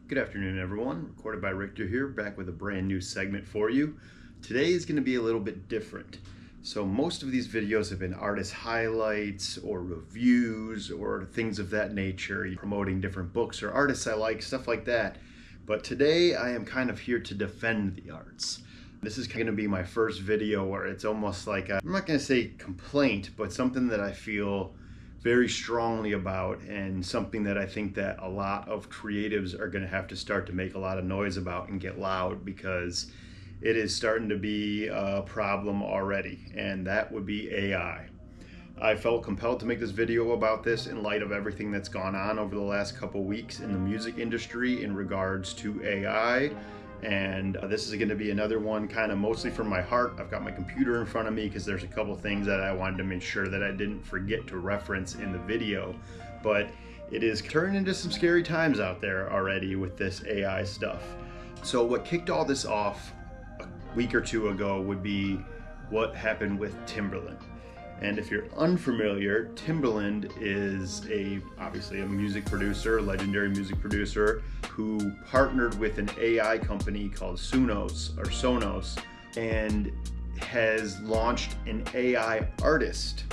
Good afternoon, everyone. Recorded by Richter here, back with a brand new segment for you. Today is going to be a little bit different. So most of these videos have been artist highlights or reviews or things of that nature, promoting different books or artists I like, stuff like that. But today I am kind of here to defend the arts. This is going to be my first video where it's almost like I'm not going to say complaint, but something that I feel very strongly about, and something that I think that a lot of creatives are going to have to start to make a lot of noise about and get loud, because it is starting to be a problem already, and that would be AI. I felt compelled to make this video about this in light of everything that's gone on over the last couple weeks in the music industry in regards to AI. And this is going to be another one kind of mostly from my heart. I've got my computer in front of me because there's a couple things that I wanted to make sure that I didn't forget to reference in the video. But it is turning into some scary times out there already with this AI stuff. So what kicked all this off a week or two ago would be what happened with Timbaland. And if you're unfamiliar, Timbaland is obviously a music producer, legendary music producer, who partnered with an AI company called Sonos, and has launched an AI artist,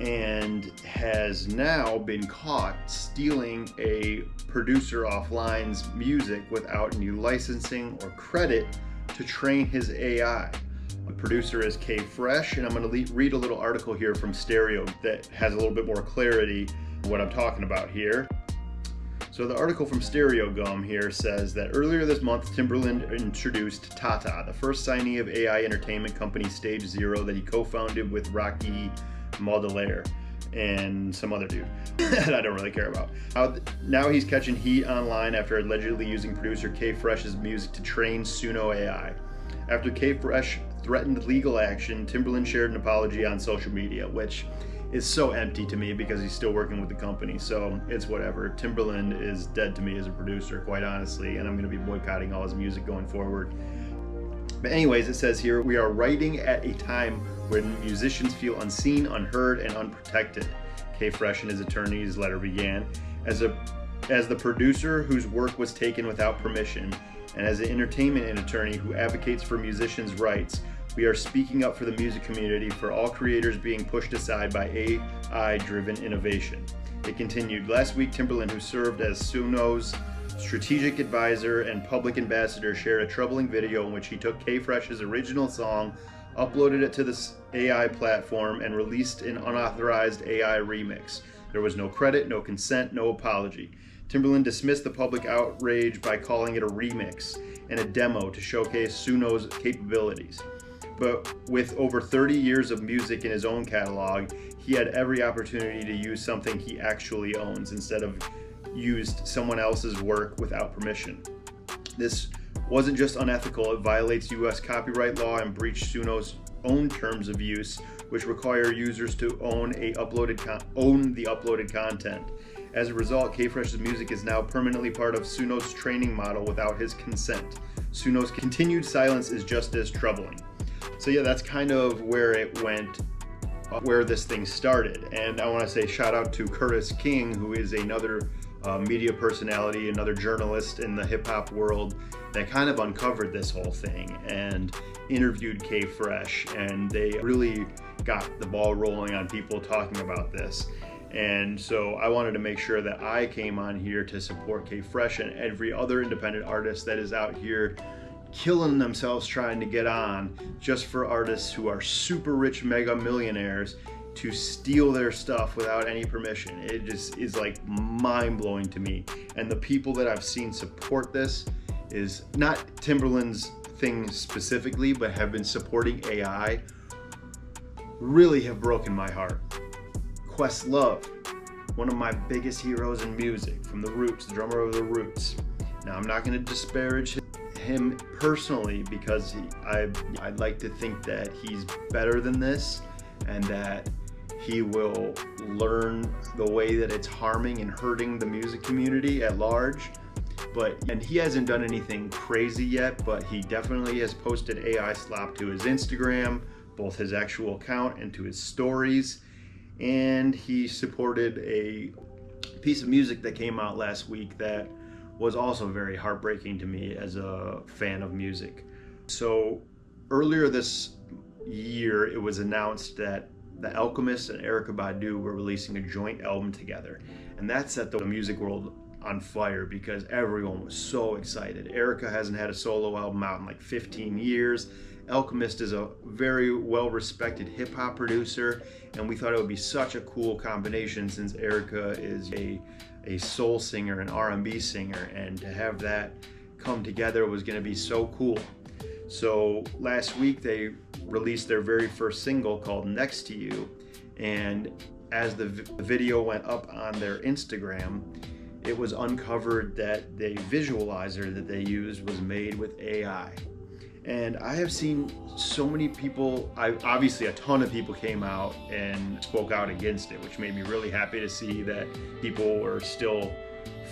and has now been caught stealing a producer offline's music without any licensing or credit to train his AI. The producer is K Fresh, and I'm going to read a little article here from Stereo that has a little bit more clarity on what I'm talking about here. So the article from Stereo Gum here says that earlier this month, Timbaland introduced Tata, the first signee of AI entertainment company Stage Zero that he co-founded with Rocky Maudelaire and some other dude that I don't really care about. Now he's catching heat online after allegedly using producer K Fresh's music to train Suno AI. After K Fresh threatened legal action, Timbaland shared an apology on social media, which is so empty to me because he's still working with the company, so it's whatever. Timbaland is dead to me as a producer, quite honestly, and I'm going to be boycotting all his music going forward. But anyways, it says here, we are writing at a time when musicians feel unseen, unheard, and unprotected. K Fresh and his attorney's letter began. As the producer whose work was taken without permission, and as an entertainment attorney who advocates for musicians' rights, we are speaking up for the music community, for all creators being pushed aside by AI-driven innovation. It continued, last week Timbaland, who served as Suno's strategic advisor and public ambassador, shared a troubling video in which he took K Fresh's original song, uploaded it to the AI platform, and released an unauthorized AI remix. There was no credit, no consent, no apology. Timbaland dismissed the public outrage by calling it a remix and a demo to showcase Suno's capabilities. But with over 30 years of music in his own catalog, he had every opportunity to use something he actually owns instead of used someone else's work without permission. This wasn't just unethical, it violates US copyright law and breached Suno's own terms of use, which require users to own the uploaded content. As a result, K Fresh's music is now permanently part of Suno's training model without his consent. Suno's continued silence is just as troubling. So yeah, that's kind of where it went, where this thing started. And I want to say shout out to Curtis King, who is another media personality, another journalist in the hip hop world that kind of uncovered this whole thing and interviewed K Fresh, and they really got the ball rolling on people talking about this. And so I wanted to make sure that I came on here to support K Fresh and every other independent artist that is out here killing themselves trying to get on, just for artists who are super rich mega millionaires to steal their stuff without any permission. It just is like mind-blowing to me. And the people that I've seen support this is not Timbaland's thing specifically, but have been supporting AI, really have broken my heart. Questlove, one of my biggest heroes in music, from the Roots, the drummer of the Roots. Now, I'm not going to disparage him personally, because I'd like to think that he's better than this, and that he will learn the way that it's harming and hurting the music community at large. And he hasn't done anything crazy yet, but he definitely has posted AI slop to his Instagram, both his actual account and to his stories. And he supported a piece of music that came out last week that was also very heartbreaking to me as a fan of music. So earlier this year, it was announced that The Alchemist and Erykah Badu were releasing a joint album together. And that set the music world on fire because everyone was so excited. Erykah hasn't had a solo album out in like 15 years. Alchemist is a very well-respected hip-hop producer, and we thought it would be such a cool combination since Erykah is a soul singer, an R&B singer, and to have that come together was going to be so cool. So last week they released their very first single called Next to You, and as the video went up on their Instagram, it was uncovered that the visualizer that they used was made with AI. And I have seen so many people, obviously a ton of people came out and spoke out against it, which made me really happy to see that people were still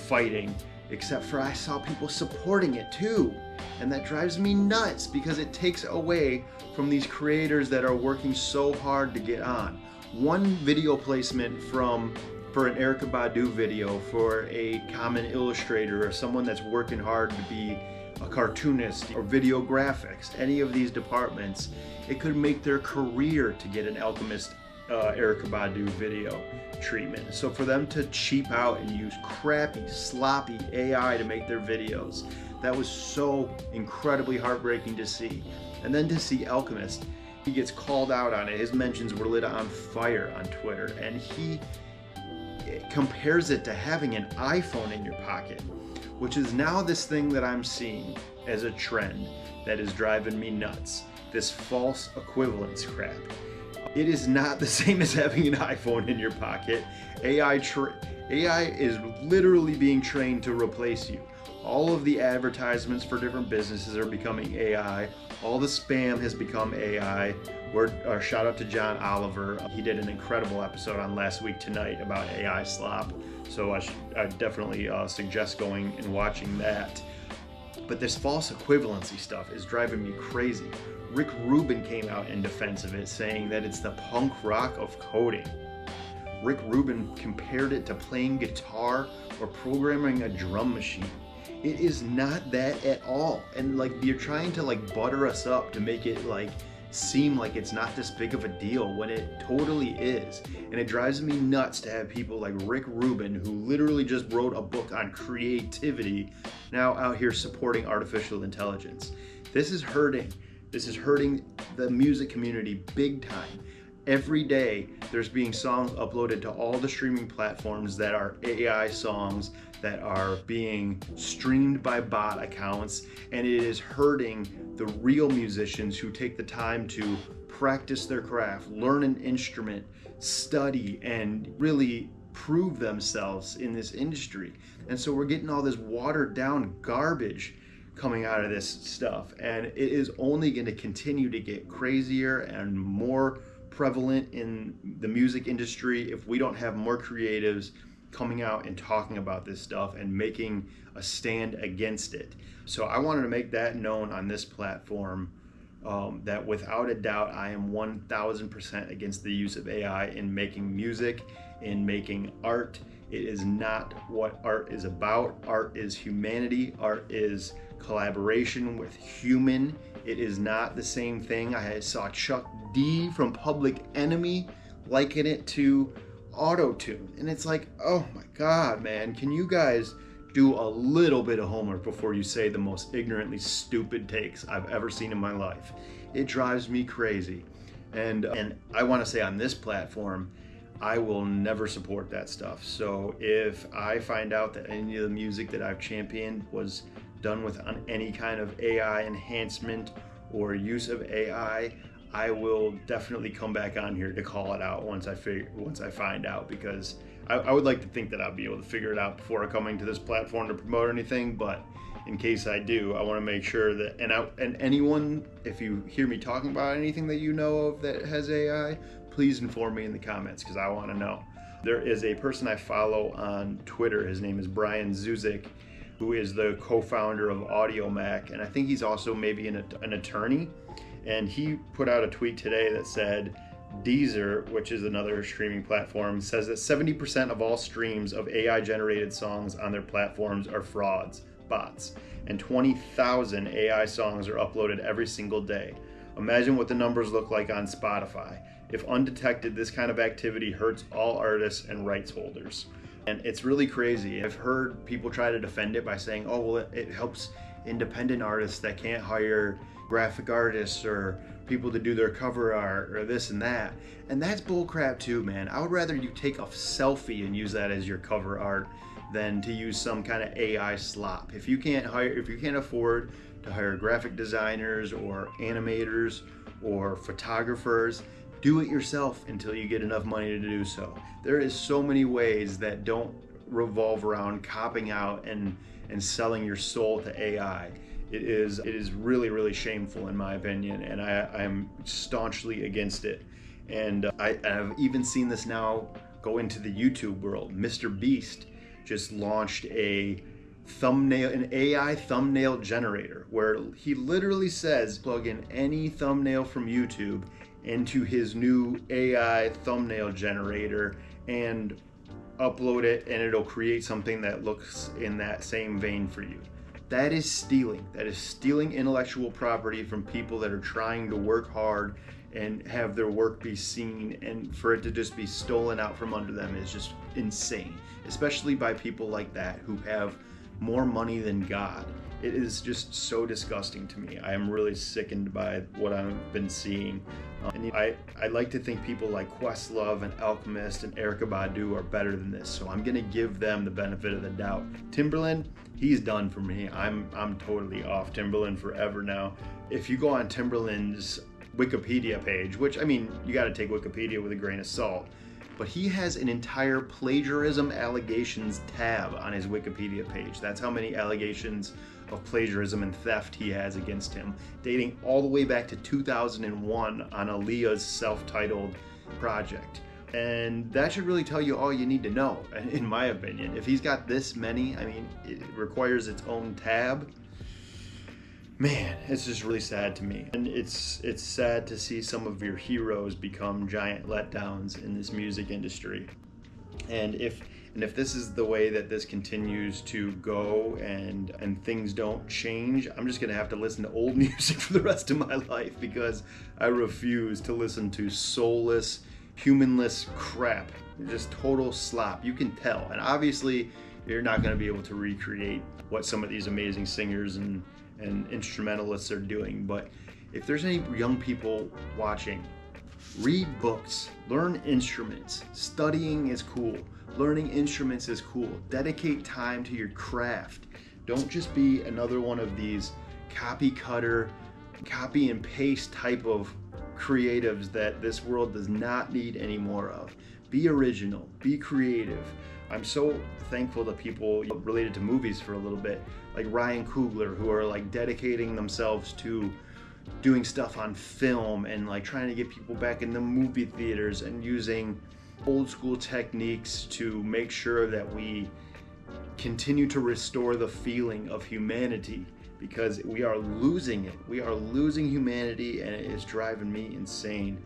fighting, except for I saw people supporting it too. And that drives me nuts because it takes away from these creators that are working so hard to get on. One video placement for an Erykah Badu video, for a common illustrator or someone that's working hard to be a cartoonist or video graphics, any of these departments, it could make their career to get an Alchemist Erykah Badu video treatment. So for them to cheap out and use crappy, sloppy AI to make their videos, that was so incredibly heartbreaking to see. And then to see Alchemist, he gets called out on it. His mentions were lit on fire on Twitter, and he compares it to having an iPhone in your pocket, which is now this thing that I'm seeing as a trend that is driving me nuts. This false equivalence crap. It is not the same as having an iPhone in your pocket. AI is literally being trained to replace you. All of the advertisements for different businesses are becoming AI. All the spam has become AI. Shout out to John Oliver. He did an incredible episode on Last Week Tonight about AI slop. So I definitely suggest going and watching that. But this false equivalency stuff is driving me crazy. Rick Rubin came out in defense of it, saying that it's the punk rock of coding. Rick Rubin compared it to playing guitar or programming a drum machine. It is not that at all. And like, you're trying to like butter us up to make it like seem like it's not this big of a deal when it totally is. And it drives me nuts to have people like Rick Rubin, who literally just wrote a book on creativity, now out here supporting artificial intelligence. This is hurting. This is hurting the music community big time. Every day there's being songs uploaded to all the streaming platforms that are AI songs that are being streamed by bot accounts, and it is hurting the real musicians who take the time to practice their craft, learn an instrument, study, and really prove themselves in this industry. And so we're getting all this watered down garbage coming out of this stuff, and it is only going to continue to get crazier and more prevalent in the music industry if we don't have more creatives coming out and talking about this stuff and making a stand against it. So I wanted to make that known on this platform, that without a doubt I am 1000% against the use of AI in making music, in making art. It is not what art is about. Art is humanity. Art is collaboration with human. It is not the same thing. I saw Chuck D from Public Enemy liken it to auto-tune, and it's like, oh my god, man, can you guys do a little bit of homework before you say the most ignorantly stupid takes I've ever seen in my life? It drives me crazy. And I want to say on this platform, I will never support that stuff. So if I find out that any of the music that I've championed was done with any kind of AI enhancement or use of AI, I will definitely come back on here to call it out once I find out, because I would like to think that I'll be able to figure it out before coming to this platform to promote anything. But in case I do, I want to make sure that, and anyone, if you hear me talking about anything that you know of that has AI, please inform me in the comments, because I want to know. There is a person I follow on Twitter. His name is Brian Zuzik, who is the co-founder of AudioMac, and I think he's also maybe an attorney. And he put out a tweet today that said Deezer, which is another streaming platform, says that 70% of all streams of AI generated songs on their platforms are frauds, bots, and 20,000 AI songs are uploaded every single day. Imagine what the numbers look like on Spotify. If undetected, this kind of activity hurts all artists and rights holders. And it's really crazy. I've heard people try to defend it by saying, oh, well, it helps independent artists that can't hire graphic artists or people to do their cover art or this and that. And that's bullcrap too, man. I would rather you take a selfie and use that as your cover art than to use some kind of AI slop. If you can't afford to hire graphic designers or animators or photographers, do it yourself until you get enough money to do so. There is so many ways that don't revolve around copping out and selling your soul to AI. It is really, really shameful in my opinion, and I am staunchly against it. And I've even seen this now go into the YouTube world. Mr. Beast just launched an AI thumbnail generator where he literally says plug in any thumbnail from YouTube into his new AI thumbnail generator and upload it, and it'll create something that looks in that same vein for you. That is stealing. That is stealing intellectual property from people that are trying to work hard and have their work be seen, and for it to just be stolen out from under them is just insane, especially by people like that who have more money than God. It is just so disgusting to me. I am really sickened by what I've been seeing. And I like to think people like Questlove and Alchemist and Erykah Badu are better than this, so I'm gonna give them the benefit of the doubt. Timbaland, he's done for me. I'm totally off Timbaland forever now. If you go on Timbaland's Wikipedia page, which, I mean, you gotta take Wikipedia with a grain of salt, but he has an entire plagiarism allegations tab on his Wikipedia page. That's how many allegations of plagiarism and theft he has against him, dating all the way back to 2001 on Aaliyah's self-titled project. And that should really tell you all you need to know, in my opinion. If he's got this many, I mean, it requires its own tab. Man, it's just really sad to me. And it's sad to see some of your heroes become giant letdowns in this music industry. And if this is the way that this continues to go and things don't change, I'm just gonna have to listen to old music for the rest of my life, because I refuse to listen to soulless, humanless crap. Just total slop. You can tell. And obviously you're not gonna be able to recreate what some of these amazing singers and instrumentalists are doing. But if there's any young people watching, read books, learn instruments. Studying is cool. Learning instruments is cool. Dedicate time to your craft. Don't just be another one of these copy cutter, copy and paste type of creatives that this world does not need any more of. Be original, be creative. I'm so thankful to people related to movies for a little bit, like Ryan Coogler, who are like dedicating themselves to doing stuff on film and like trying to get people back in the movie theaters and using old school techniques to make sure that we continue to restore the feeling of humanity, because we are losing it. We are losing humanity, and it is driving me insane.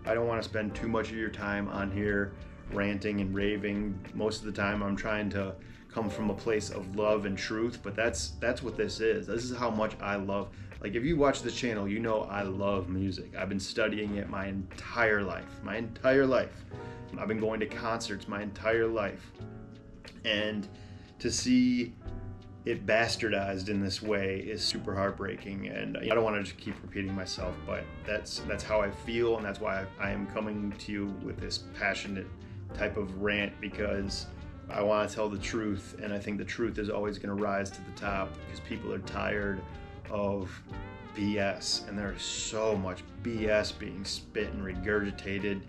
I don't want to spend too much of your time on here ranting and raving. Most of the time I'm trying to come from a place of love and truth, but that's what this is. This is how much I love. Like, if you watch this channel, you know I love music. I've been studying it my entire life. I've been going to concerts my entire life. And to see it bastardized in this way is super heartbreaking. And I don't want to just keep repeating myself, but that's how I feel, and that's why I am coming to you with this passionate type of rant, because I want to tell the truth, and I think the truth is always going to rise to the top, because people are tired of BS, and there's so much BS being spit and regurgitated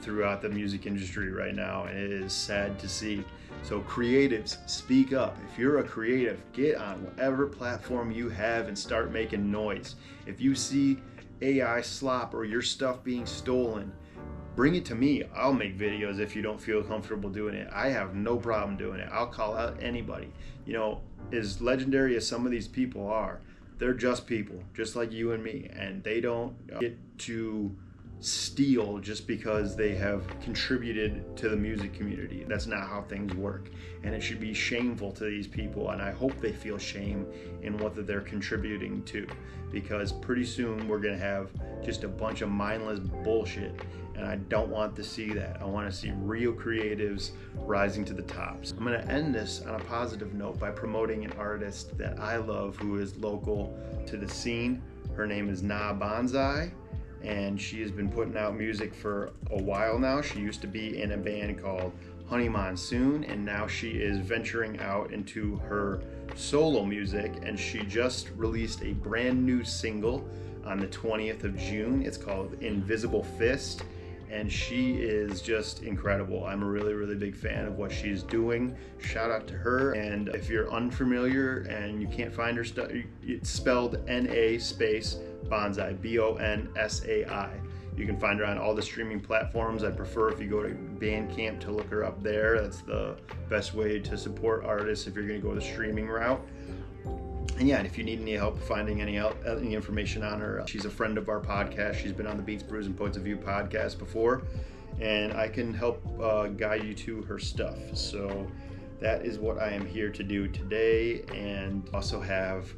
throughout the music industry right now, and it is sad to see. So creatives, speak up. If you're a creative, get on whatever platform you have and start making noise. If you see AI slop or your stuff being stolen, bring it to me. I'll make videos if you don't feel comfortable doing it. I have no problem doing it. I'll call out anybody. You know, as legendary as some of these people are, they're just people, just like you and me, and they don't get to steal just because they have contributed to the music community. That's not how things work, and it should be shameful to these people, and I hope they feel shame in what they're contributing to, because pretty soon we're gonna have just a bunch of mindless bullshit, and I don't want to see that. I want to see real creatives rising to the tops. I'm gonna end this on a positive note by promoting an artist that I love who is local to the scene. Her name is Na Bonsai, and she has been putting out music for a while now. She used to be in a band called Honey Monsoon, and now she is venturing out into her solo music, and she just released a brand new single on the 20th of June. It's called Invisible Fist, and she is just incredible. I'm a really big fan of what she's doing. Shout out to her. And if you're unfamiliar and you can't find her stuff, it's spelled N-A space Bonsai, B-O-N-S-A-I. You can find her on all the streaming platforms. I prefer if you go to Bandcamp to look her up there. That's the best way to support artists if you're gonna go the streaming route. And yeah, and if you need any help finding any information on her, she's a friend of our podcast. She's been on the Beats, Brews, and Points of View podcast before, and I can help guide you to her stuff. So that is what I am here to do today, and also have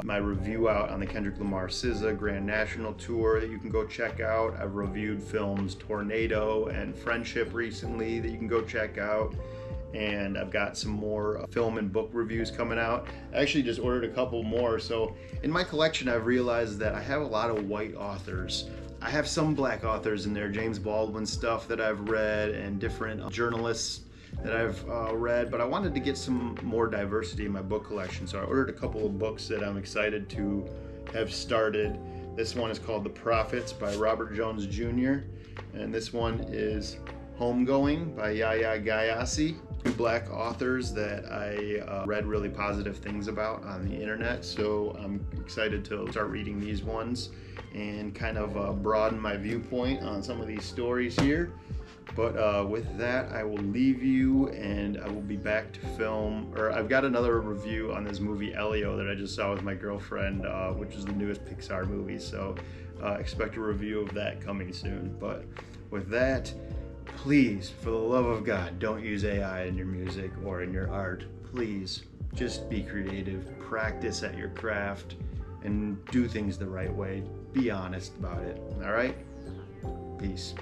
my review out on the Kendrick Lamar SZA Grand National Tour that you can go check out. I've reviewed films Tornado and Friendship recently that you can go check out. And I've got some more film and book reviews coming out. I actually just ordered a couple more. So in my collection, I've realized that I have a lot of white authors. I have some black authors in there, James Baldwin stuff that I've read, and different journalists that I've read, but I wanted to get some more diversity in my book collection. So I ordered a couple of books that I'm excited to have started. This one is called The Prophets by Robert Jones Jr. And this one is Homegoing by Yaya Gayasi. Two black authors that I read really positive things about on the internet, so I'm excited to start reading these ones and kind of broaden my viewpoint on some of these stories here. But with that, I will leave you, and I will be back to film, or I've got another review on this movie Elio that I just saw with my girlfriend, which is the newest Pixar movie, so expect a review of that coming soon. But with that, please, for the love of God, don't use AI in your music or in your art. Please, just be creative, practice at your craft, and do things the right way. Be honest about it, all right? Peace.